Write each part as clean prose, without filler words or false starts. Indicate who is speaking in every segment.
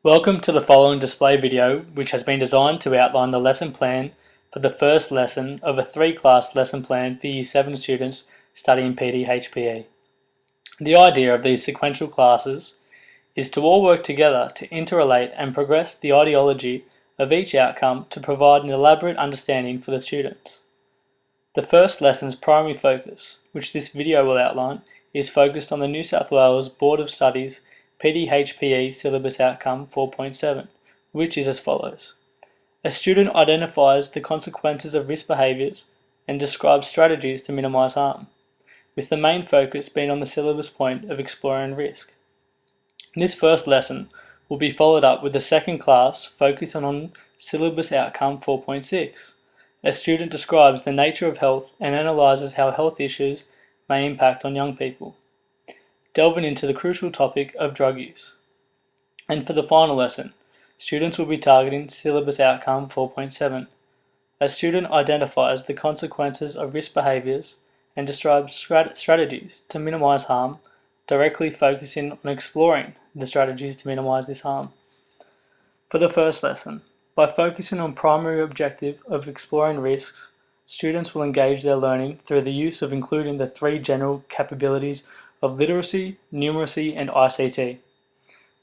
Speaker 1: Welcome to the following display video, which has been designed to outline the lesson plan for the first lesson of a three-class lesson plan for Year 7 students studying PD/HPE. The idea of these sequential classes is to all work together to interrelate and progress the ideology of each outcome to provide an elaborate understanding for the students. The first lesson's primary focus, which this video will outline, is focused on the New South Wales Board of Studies PD/HPE Syllabus Outcome 4.7, which is as follows. A student identifies the consequences of risk behaviours and describes strategies to minimise harm, with the main focus being on the syllabus point of exploring risk. This first lesson will be followed up with a second class focusing on Syllabus Outcome 4.6. A student describes the nature of health and analyses how health issues may impact on young people, delving into the crucial topic of drug use. And for the final lesson, students will be targeting Syllabus Outcome 4.7. A student identifies the consequences of risk behaviours and describes strategies to minimise harm, directly focusing on exploring the strategies to minimise this harm. For the first lesson, by focusing on primary objective of exploring risks, students will engage their learning through the use of including the three general capabilities of literacy, numeracy and ICT,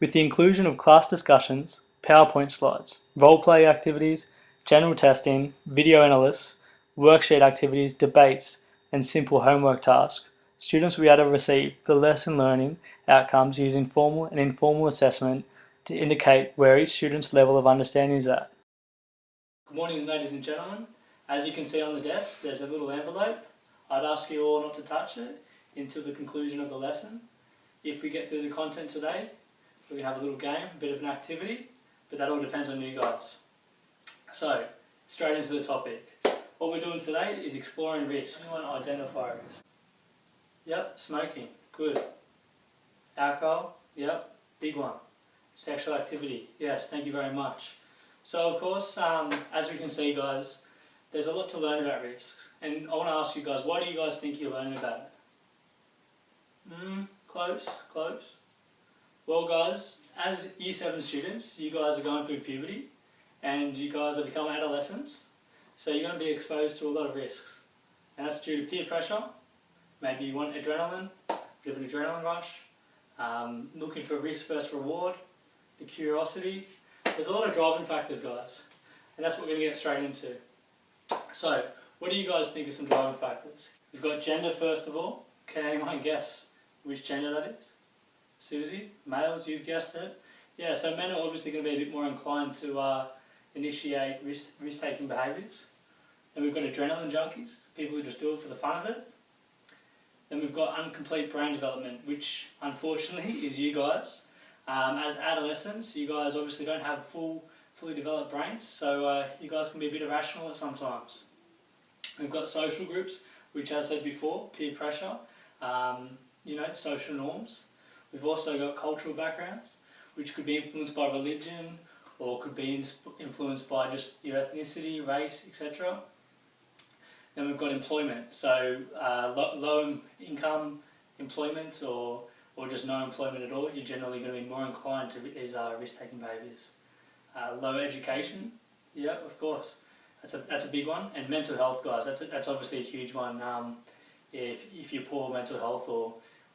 Speaker 1: with the inclusion of class discussions, PowerPoint slides, role-play activities, general testing, video analysis, worksheet activities, debates and simple homework tasks. Students will be able to receive the lesson learning outcomes using formal and informal assessment to indicate where each student's level of understanding is at. Good morning, ladies and gentlemen. As you can see on the desk, there's a little envelope. I'd ask you all not to touch it until the conclusion of the lesson. If we get through the content today, we're going to have a little game, a bit of an activity, but that all depends on you guys. So, straight into the topic. What we're doing today is exploring risks. Anyone identify risks? Yep, smoking, good. Alcohol, yep, big one. Sexual activity, yes, thank you very much. So of course, as we can see guys, there's a lot to learn about risks. And I want to ask you guys, what do you guys think you're learning about it? Close. Well guys, as Year 7 students, you guys are going through puberty and you guys are becoming adolescents, so you're going to be exposed to a lot of risks. And that's due to peer pressure. Maybe you want adrenaline, a bit of an adrenaline rush, looking for risk versus reward, the curiosity. There's a lot of driving factors guys, and that's what we're going to get straight into. So, what do you guys think are some driving factors? We've got gender first of all. Can anyone guess which gender that is? Susie? Males, you've guessed it. Yeah, so men are obviously going to be a bit more inclined to initiate risk-taking behaviours. Then we've got adrenaline junkies, people who just do it for the fun of it. Then we've got incomplete brain development, which unfortunately is you guys. As adolescents, you guys obviously don't have fully developed brains, so you guys can be a bit irrational at sometimes. We've got social groups, which as I said before, peer pressure, social norms. We've also got cultural backgrounds, which could be influenced by religion, or could be influenced by just your ethnicity, race, etc. Then we've got employment, so low income employment or just no employment at all, you're generally going to be more inclined to these risk-taking behaviours. Low education, yeah, of course, that's a big one. And mental health, guys, that's obviously a huge one. If you're poor mental health,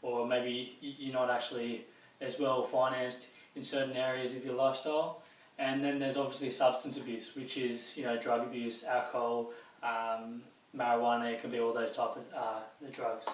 Speaker 1: or maybe you're not actually as well financed in certain areas of your lifestyle. And then there's obviously substance abuse, which is drug abuse, alcohol, marijuana. It can be all those type of the drugs.